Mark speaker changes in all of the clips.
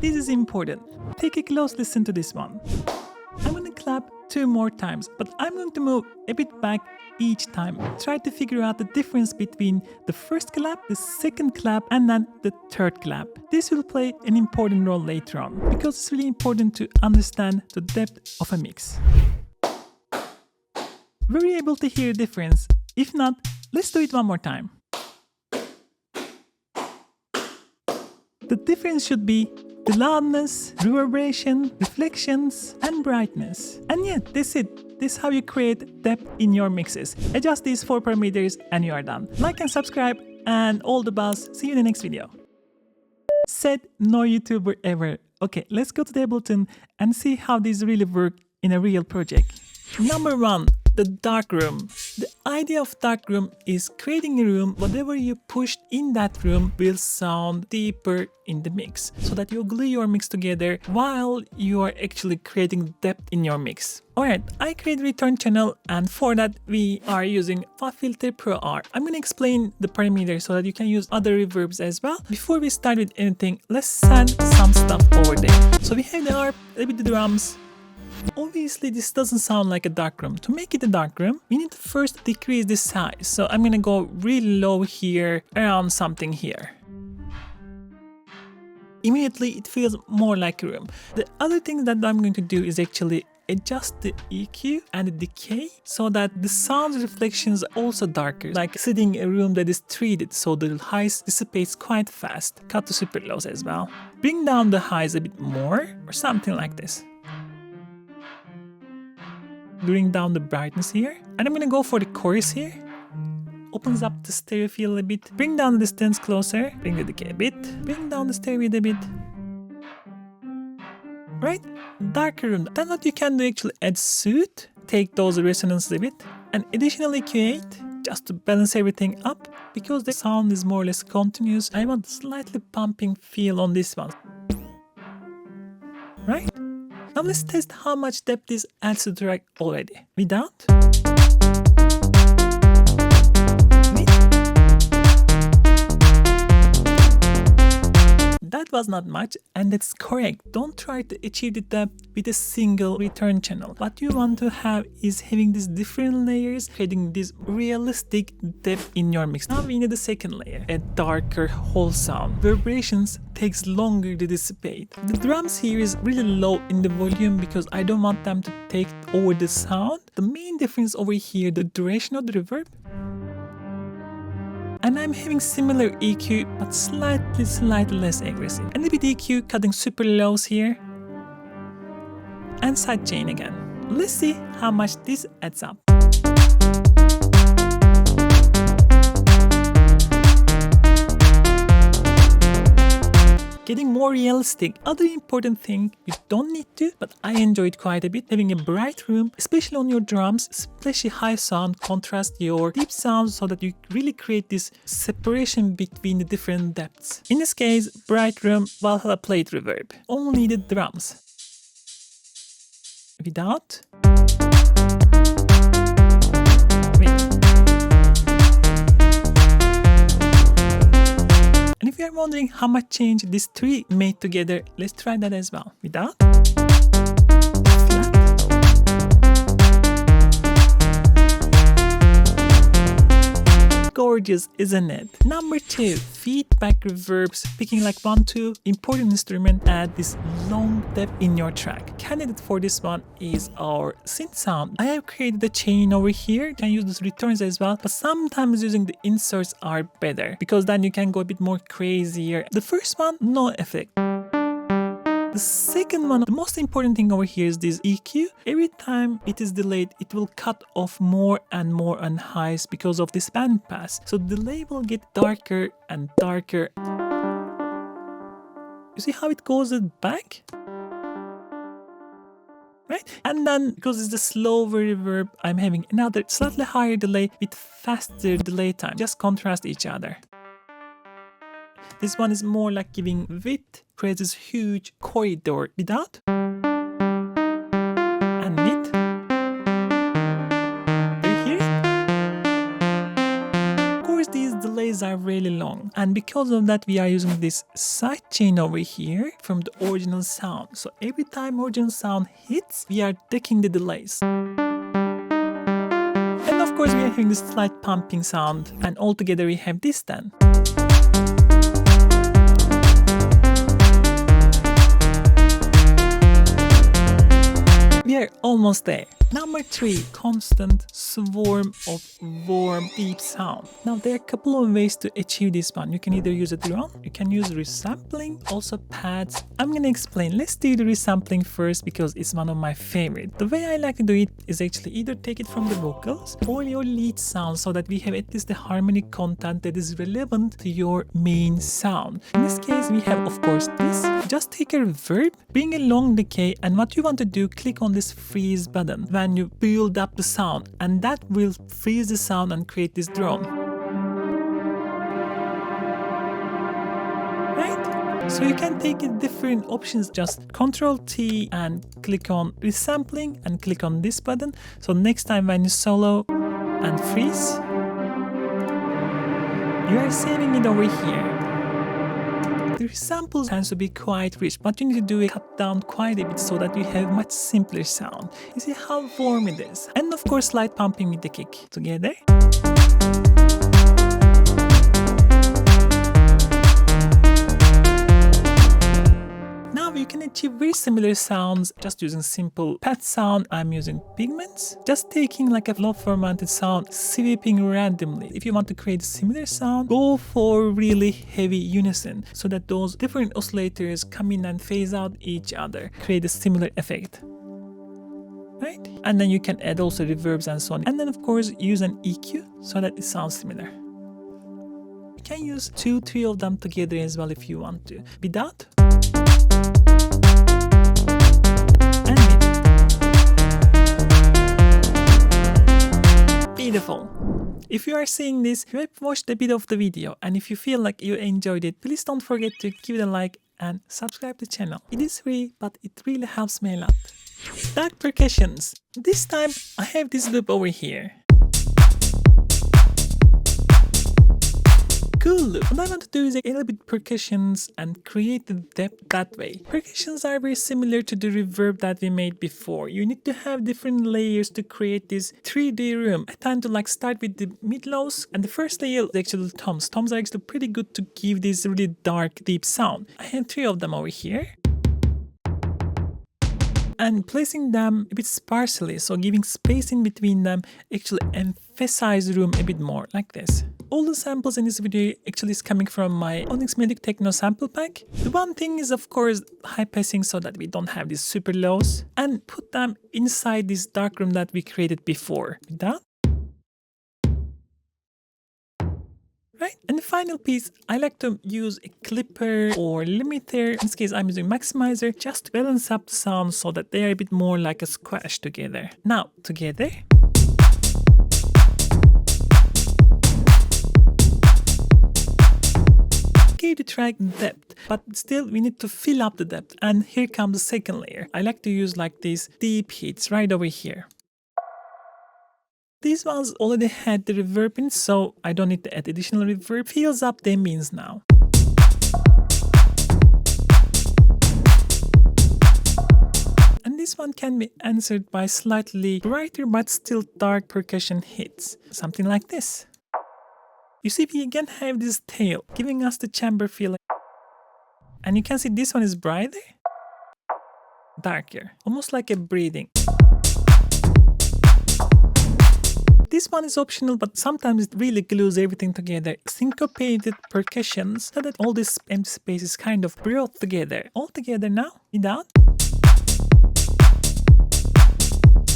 Speaker 1: this is important. Take a close listen to this one. I'm gonna clap 2 more times, but I'm going to move a bit back each time. Try to figure out the difference between the first clap, the second clap, and then the third clap. This will play an important role later on, because it's really important to understand the depth of a mix. Were you able to hear the difference? If not, let's do it one more time. The difference should be the loudness, reverberation, reflections, and brightness. And yeah, that's it. This is how you create depth in your mixes. Adjust these 4 parameters and you are done. Like and subscribe and all the buzz. See you in the next video. Said no YouTuber ever. Okay, let's go to the Ableton and see how these really work in a real project. Number 1. The dark room. The idea of dark room is creating a room, whatever you pushed in that room will sound deeper in the mix, so that you glue your mix together while you are actually creating depth in your mix. Alright, I create a return channel, and for that we are using FilterPro Pro R. I'm gonna explain the parameters so that you can use other reverbs as well. Before we start with anything, let's send some stuff over there. So we have the harp, a bit of the drums. Obviously this doesn't sound like a dark room. To make it a dark room, we need to first decrease the size. So I'm gonna go really low here, around something here. Immediately it feels more like a room. The other thing that I'm going to do is actually adjust the EQ and the decay so that the sound reflections are also darker, like sitting in a room that is treated, so the highs dissipates quite fast. Cut the super lows as well. Bring down the highs a bit more, or something like this. Bring down the brightness here, and I'm gonna go for the chorus here. Opens up the stereo field a bit. Bring down the distance closer. Bring the decay a bit. Bring down the stereo a bit. Right? Darker room. Then what you can do actually add soothe. Take those resonances a bit. And additionally Q8 just to balance everything up. Because the sound is more or less continuous, I want slightly pumping feel on this one. Right? Now let's test how much depth this adds to the track already. Without. That was not much, and that's correct. Don't try to achieve the depth with a single return channel. What you want to have is having these different layers, creating this realistic depth in your mix. Now we need the second layer, a darker whole sound. Vibrations takes longer to dissipate. The drums here is really low in the volume because I don't want them to take over the sound. The main difference over here, the duration of the reverb. And I'm having similar EQ, but slightly less aggressive. And a bit EQ, cutting super lows here. And sidechain again. Let's see how much this adds up. Getting more realistic. Other important thing, you don't need to, but I enjoy it quite a bit. Having a bright room, especially on your drums, especially high sound, contrast your deep sounds so that you really create this separation between the different depths. In this case, bright room, Valhalla plate reverb. Only the drums. Without. And if you are wondering how much change these 3 made together, let's try that as well. Without. Gorgeous, isn't it? Number 2, feedback reverbs. Picking like 1, 2 important instrument, add this long depth in your track. Candidate for this one is our synth sound. I have created a chain over here. You can use these returns as well, but sometimes using the inserts are better because then you can go a bit more crazier. The first one, no effect. The second one, the most important thing over here is this EQ. Every time it is delayed, it will cut off more and more on highs because of this bandpass. So the delay will get darker and darker. You see how it goes back? Right? And then, because it's the slower reverb, I'm having another slightly higher delay with faster delay time. Just contrast each other. This one is more like giving width, creates this huge corridor without. And with. Do you hear it? Of course, these delays are really long. strong. And because of that, we are using this sidechain over here from the original sound. So every time original sound hits, we are taking the delays. And of course, we are having this slight pumping sound. And altogether, we have this then. We are almost there. Number 3, constant swarm of warm, deep sound. Now there are a couple of ways to achieve this one. You can either use a drone, you can use resampling, also pads. I'm gonna explain. Let's do the resampling first because it's one of my favorite. The way I like to do it is actually either take it from the vocals or your lead sound so that we have at least the harmonic content that is relevant to your main sound. In this case, we have of course this. Just take a reverb, bring a long decay, and what you want to do, click on this freeze button when you build up the sound, and that will freeze the sound and create this drone. Right? So you can take it different options, just Ctrl T and click on resampling and click on this button. So next time when you solo and freeze, you are saving it over here. The resamples tends to be quite rich, but you need to do it cut down quite a bit so that you have much simpler sound. You see how warm it is. And of course, slight pumping with the kick together. Now you can achieve very similar sounds just using simple pad sound. I'm using pigments, just taking like a low fermented sound, sweeping randomly. If you want to create a similar sound, go for really heavy unison so that those different oscillators come in and phase out each other, create a similar effect. Right? And then you can add also reverbs and so on. And then of course use an EQ so that it sounds similar. You can use 2-3 of them together as well if you want to. Without. Beautiful. If you are seeing this, you have watched a bit of the video, and if you feel like you enjoyed it, please don't forget to give it a like and subscribe to the channel. It is free, but it really helps me a lot. Dark percussions. This time I have this loop over here. Cool loop. What I want to do is a little bit percussions and create the depth that way. Percussions are very similar to the reverb that we made before. You need to have different layers to create this 3D room. I tend to like start with the mid-lows, and the first layer is actually toms. Toms are actually pretty good to give this really dark, deep sound. I have 3 of them over here. And placing them a bit sparsely, so giving space in between them actually emphasize the room a bit more, like this. All the samples in this video actually is coming from my Onyx Melodic Techno sample pack. The one thing is of course high passing so that we don't have these super lows, and put them inside this dark room that we created before. That. Right? And the final piece, I like to use a clipper or limiter. In this case, I'm using maximizer just to balance up the sound so that they are a bit more like a squash together. Now, together. Give the track depth, but still we need to fill up the depth. And here comes the second layer. I like to use like these deep hits right over here. These ones already had the reverb in, so I don't need to add additional reverb. Fills up the ambience now. And this one can be answered by slightly brighter but still dark percussion hits. Something like this. You see, we again have this tail, giving us the chamber feeling. And you can see this one is brighter, darker, almost like a breathing. This one is optional, but sometimes it really glues everything together. Syncopated percussions so that all this empty space is kind of brought together. All together now, without.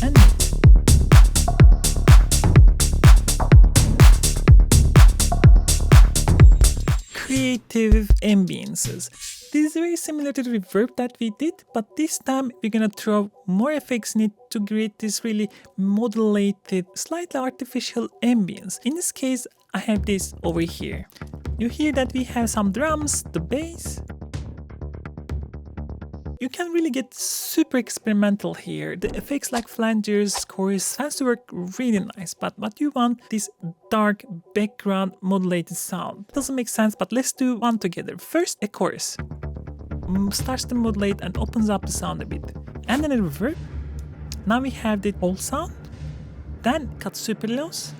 Speaker 1: And creative ambiances. This is very similar to the reverb that we did, but this time we're gonna throw more effects in it to create this really modulated, slightly artificial ambience. In this case, I have this over here. You hear that we have some drums, the bass. You can really get super experimental here. The effects like flangers, chorus, has to work really nice, but what you want, this dark background modulated sound. Doesn't make sense, but let's do one together. First, a chorus. Starts to modulate and opens up the sound a bit. And then a reverb. Now we have the whole sound. Then cut super lows.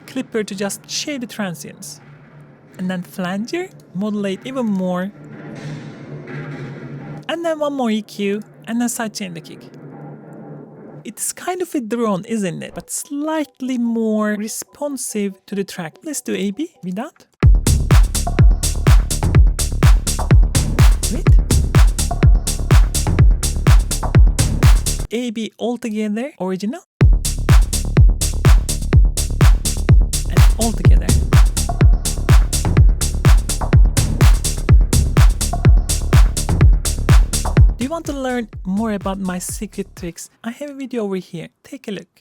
Speaker 1: Clipper to just shade the transients. And then flanger, modulate even more. And then one more EQ, and then sidechain the kick. It's kind of a drone, isn't it? But slightly more responsive to the track. Let's do AB with that. Wait. AB all together, original. And all together. Do you want to learn more about my secret tricks? I have a video over here. Take a look.